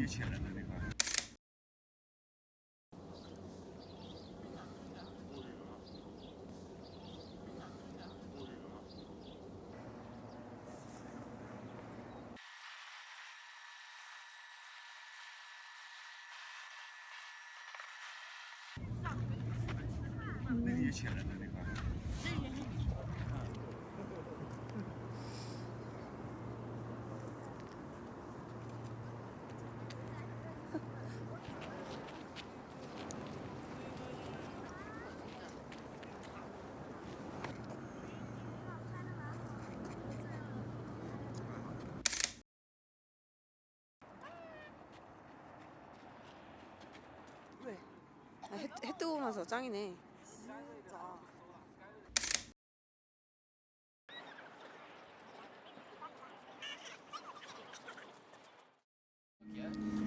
钱人的那块。那个有钱人的那块。 왜? 해 뜨거우면서 짱이네.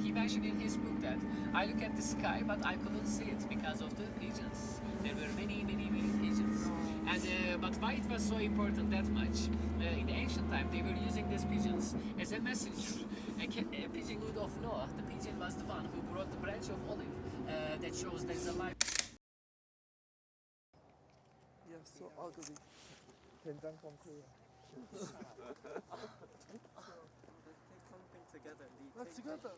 He mentioned in his book that I look at the sky, but I couldn't see it because of the pigeons. There were many pigeons. And but why it was so important that much? In the ancient time, they were using these pigeons as a messenger. A pigeon would of Noah. The pigeon was the one who brought the branch of olive that shows there's a life. You're so ugly. 된장 펑크야. Let's together.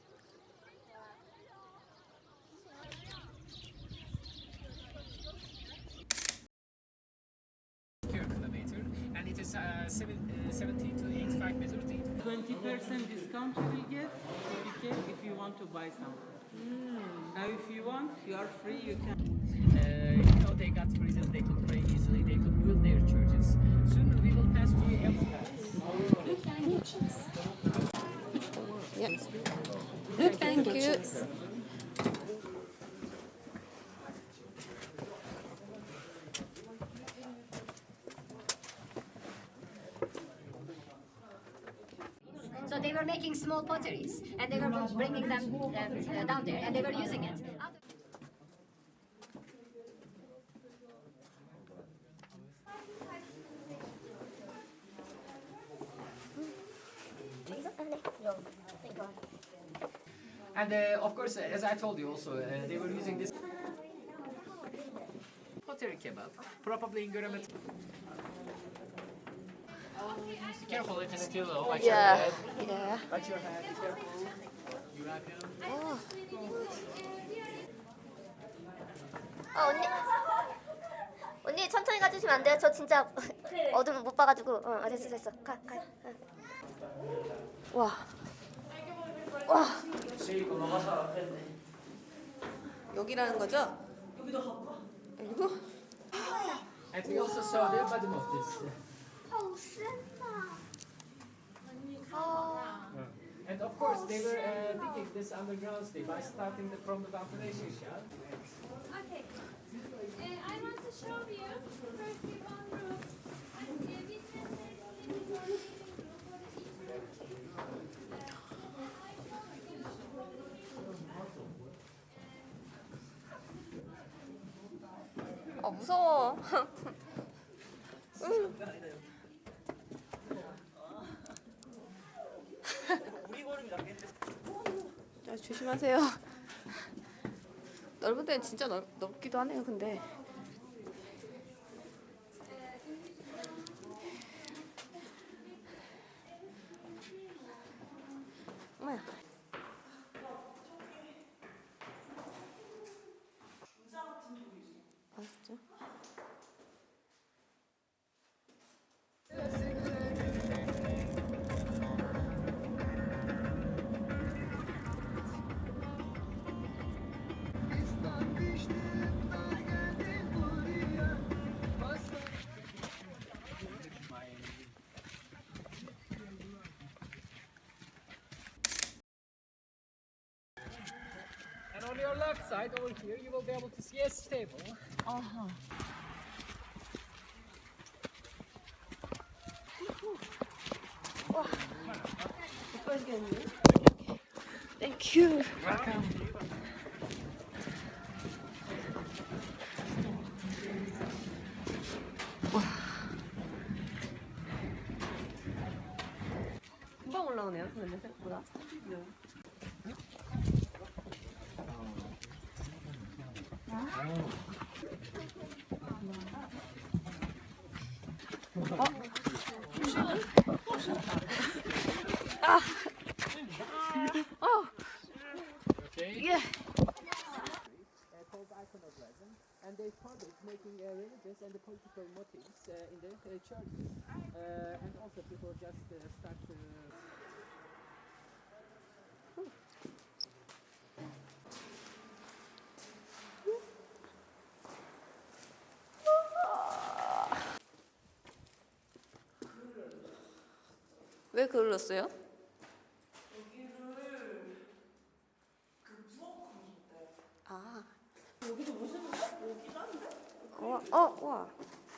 Kilometer, and it is 70 to 85 meters deep. 20% discount you will get if you want to buy something. Now if you want, you are free, you can. They got freedom, they could pray easily, they could build their churches. Soon we will pass through empires. Yeah. Thank you. So they were making small potteries, and they were bringing them down there, and they were using it. And of course, as I told you also, they were using this pottery kebab, probably in Göremet. Careful, it is still low. Watch your Yeah. head. Yeah. Watch your head. Be careful. You have him. 언니. 언니 천천히 가주시면 안 돼요? 저 진짜 어둠 못 봐가지고. 됐어. 가. 응. 와. 와. 여기라는 거죠? 여기도 가볼까? 여기도? And we also saw the bottom of this. And of course, they were digging this underground state by starting from the ventilation shaft. Okay. I want to show you first one room and witnesses 무서워. 자, 조심하세요. 넓은 데는 진짜 넓기도 하네요, 근데. 어머야. 아, 진짜? And on your left side over here, you will be able to see a stable. Thank you. Welcome. 금방 올라오네요, 근데 생각보다. Okay. 예. Called iconoclasm, and they started making religious and political motifs in the churches, and also people just start. 왜 글을 넣었어요? 아. 여기도 멋있는데? 여기도 한데? 와.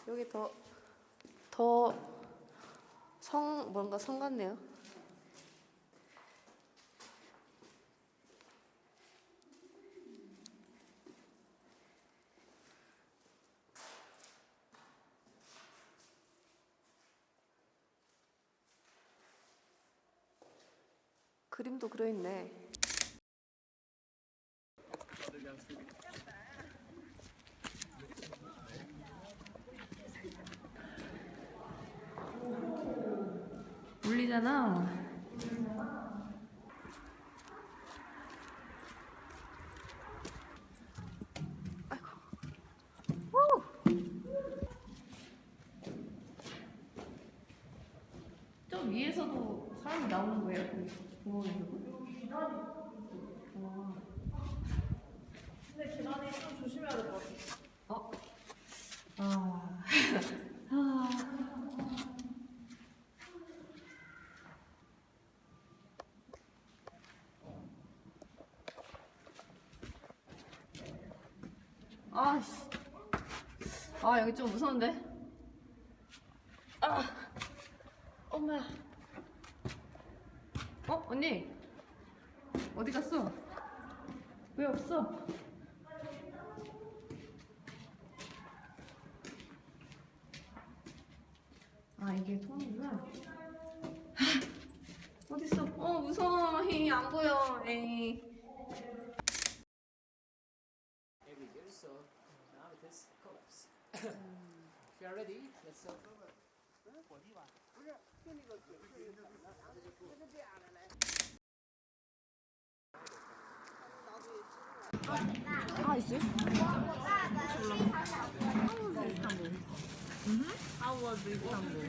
여기 뭔가 성 같네요. 그림도 그려있네. 울리잖아. 아이고. 오! 저 위에서도 사람이 나오는 거예요? 구멍에서도? 근데 계단에 좀 조심해야 될 것 같아. 아씨. 여기 좀 무서운데? 엄마야. 언니. 어디 갔어? 왜 없어? 이게 통이구나. 어딨어? 무서워. 안 보여. 에이. Every year, so now it is collapse. If you are ready, let's go. 있어요? How was Istanbul?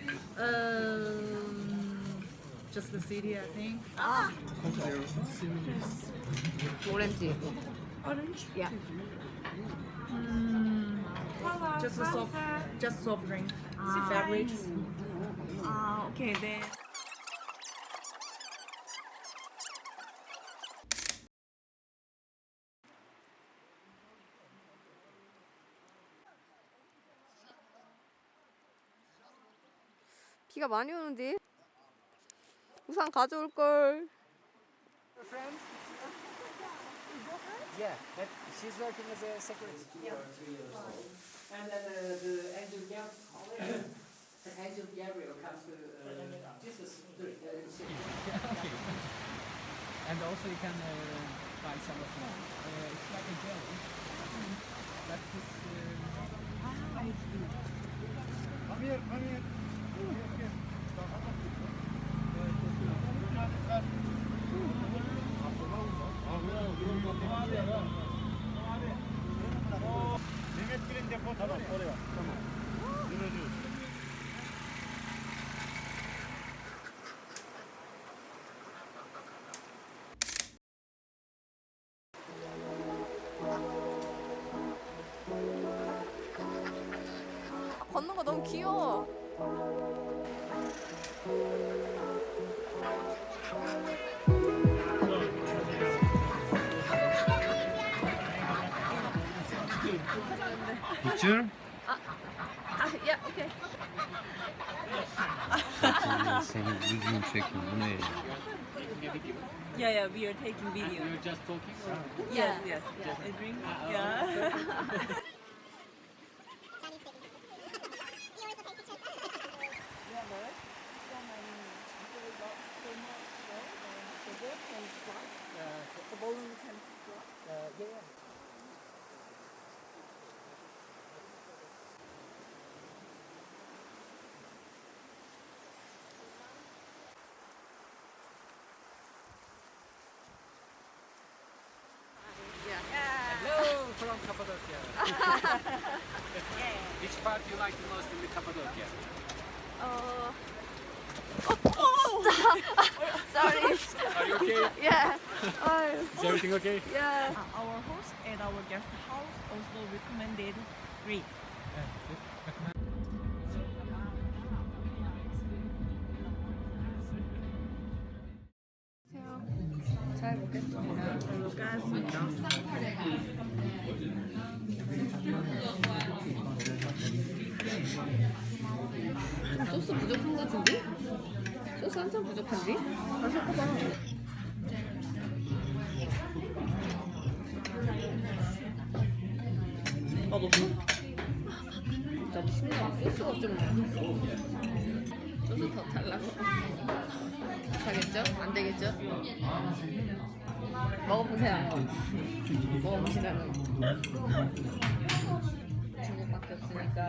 Just the city, I think. 오렌지. 야. Just soft drink. Beverage. Okay then. 비가 많이 오는데 우산 가져올 걸. Yeah, she's working as a secretary. And then the angel Gabriel comes to Jesus during the And also you can buy some of them. It's like a jelly. But this. I see. Come here. Mehmet depo tamam oraya. Tamam. Yürüyoruz. 걷는 거 너무 귀여워. Picture? 야, 오케이. Seni düzgün çekin. Bu ne? Yeah, we are taking video. You're just talking? Or? Yes. A drink. Yeah. Which part you like the most in the Cappadocia? Sorry. Are you okay? Yeah. Is everything okay? Yeah. Our host at our guest house also recommended read. 잘 먹겠습니다. 잘 먹겠습니다. 소스 부족한 것 같은데? 소스 한참 부족한데? 다시 섞어봐. 맛없어? 나도 신나. 소스가 좀 소스 더 달라고. 되겠죠? 안 되겠죠? 먹어보세요. 먹어보시라는. 중국밖에 없으니까.